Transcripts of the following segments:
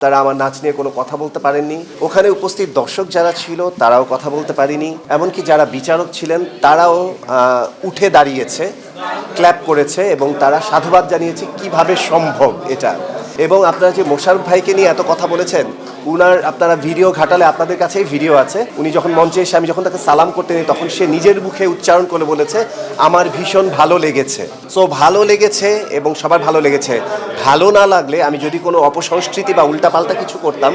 তারা আমার নাচ নিয়ে কোনো কথা বলতে পারেননি। ওখানে উপস্থিত দর্শক যারা ছিল তারাও কথা বলতে পারেনি। এমনকি যারা বিচারক ছিলেন তারাও উঠে দাঁড়িয়েছে, ক্ল্যাপ করেছে এবং তারা সাধুবাদ জানিয়েছে কিভাবে সম্ভব এটা। এবং আপনারা যে মোশাররফ ভাইকে নিয়ে এত কথা বলেছেন, উনার আপনারা ভিডিও ঘাটালে আপনাদের কাছেই ভিডিও আছে। উনি যখন মঞ্চে এসে আমি যখন তাকে সালাম করতে নিই তখন সে নিজের মুখে উচ্চারণ করে বলেছে আমার ভীষণ ভালো লেগেছে। সো ভালো লেগেছে এবং সবার ভালো লেগেছে। ভালো না লাগলে আমি যদি কোনো অপসংস্কৃতি বা উল্টাপাল্টা কিছু করতাম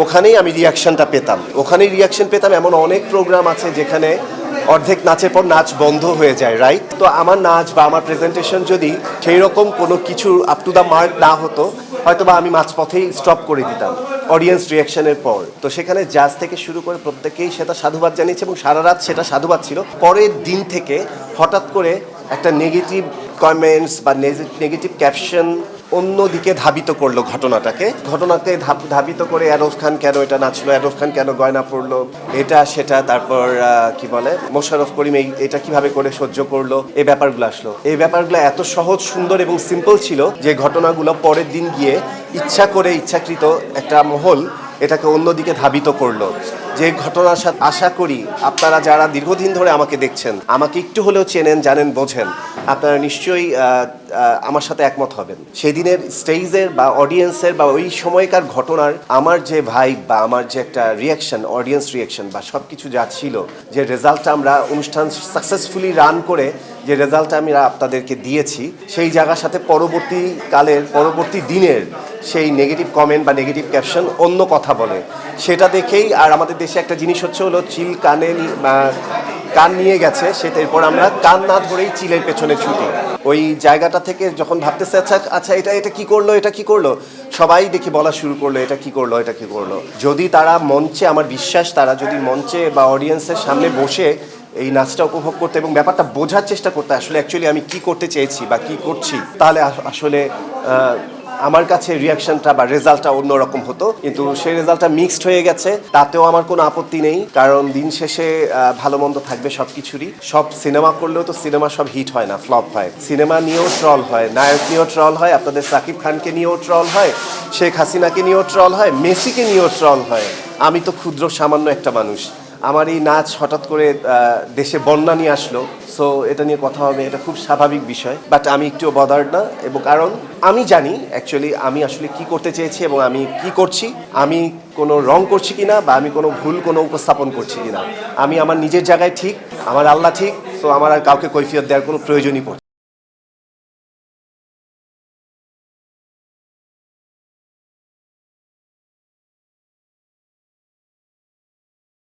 ওখানেই আমি রিয়াকশনটা পেতাম, ওখানেই রিয়াকশন পেতাম। এমন অনেক প্রোগ্রাম আছে যেখানে অর্ধেক নাচের পর নাচ বন্ধ হয়ে যায়, রাইট? তো আমার নাচ বা আমার প্রেজেন্টেশন যদি সেই রকম কোনো কিছু আপ টু দ্য মার্ক না হতো, হয়তো বা আমি মাঝপথেই স্টপ করে দিতাম অডিয়েন্স রিয়াকশনের পর। তো সেখানে জাজ থেকে শুরু করে প্রত্যেকেই সেটা সাধুবাদ জানিয়েছে এবং সারা রাত সেটা সাধুবাদ ছিল। পরের দিন থেকে হঠাৎ করে একটা নেগেটিভ কমেন্টস বা নেগেটিভ ক্যাপশন অন্যদিকে ধাবিত করলো ঘটনাকে ধাবিত করে আরফ খান কেন এটা নাচলো, আরফ খান কেন গয়না পরলো, এটা সেটা। তারপর কি বলে মোশাররফ করিম এটা কিভাবে করে সহ্য করলো, এই ব্যাপারগুলো আসলো। এই ব্যাপারগুলো এত সহজ, সুন্দর এবং সিম্পল ছিল যে ঘটনাগুলো পরের দিন গিয়ে ইচ্ছাকৃত একটা মহল এটাকে অন্যদিকে ধাবিত করলো। যে ঘটনার সাথে আশা করি আপনারা যারা দীর্ঘদিন ধরে আমাকে দেখছেন, আমাকে একটু হলেও চেনেন, জানেন, বোঝেন, আপনারা নিশ্চয়ই আমার সাথে একমত হবেন। সেদিনের স্টেজের বা অডিয়েন্সের বা ওই সময়কার ঘটনার আমার যে ভাইব বা আমার যে একটা রিয়াকশন, অডিয়েন্স রিয়াকশন বা সব কিছু যা ছিল, যে রেজাল্টটা আমরা অনুষ্ঠান সাকসেসফুলি রান করে যে রেজাল্টটা আমরা আপনাদেরকে দিয়েছি, সেই জায়গার সাথে পরবর্তী দিনের সেই নেগেটিভ কমেন্ট বা নেগেটিভ ক্যাপশন অন্য কথা বলে। সেটা দেখেই আর আমাদের দেশে একটা জিনিস হচ্ছে হলো চিল কান নিয়ে গেছে, সেটা এরপর আমরা কান না ধরেই চিলের পেছনে ছুটি। ওই জায়গাটা থেকে যখন ভাবতেছে আচ্ছা এটা কি করলো, সবাই দেখি বলা শুরু করলো এটা কি করলো। যদি তারা মঞ্চে, আমার বিশ্বাস তারা যদি মঞ্চে বা অডিয়েন্সের সামনে বসে এই নাচটা উপভোগ করতে এবং ব্যাপারটা বোঝার চেষ্টা করতে আসলে অ্যাকচুয়ালি আমি কি করতে চেয়েছি বা কি করছি, তাহলে আসলে আমার কাছে রিয়াকশনটা বা রেজাল্টটা অন্যরকম হতো। কিন্তু সেই রেজাল্টটা মিক্সড হয়ে গেছে, তাতেও আমার কোনো আপত্তি নেই, কারণ দিন শেষে ভালো মন্দ থাকবে সব কিছুরই। সব সিনেমা করলেও তো সিনেমা সব হিট হয় না, ফ্লপ হয়। সিনেমা নিয়েও ট্রল হয়, নায়ক নিয়েও ট্রল হয়, আপনাদের সাকিব খানকে নিয়েও ট্রল হয়, শেখ হাসিনাকে নিয়েও ট্রল হয়, মেসিকে নিয়েও ট্রল হয়। আমি তো ক্ষুদ্র সামান্য একটা মানুষ, আমার এই নাচ হঠাৎ করে দেশে বন্যা নিয়ে আসলো, সো এটা নিয়ে কথা হবে, এটা খুব স্বাভাবিক বিষয়। বাট আমি একটুও বদার্ড না, এবং কারণ আমি জানি অ্যাকচুয়ালি আমি আসলে কি করতে চেয়েছি এবং আমি কি করছি, আমি কোনো রং করছি কিনা বা আমি কোনো ভুল কোনো উপস্থাপন করছি কিনা। আমি আমার নিজের জায়গায় ঠিক, আমার আল্লাহ ঠিক, সো আমার আর কাউকে কৈফিয়ত দেওয়ার কোনো প্রয়োজনই পড়ছে।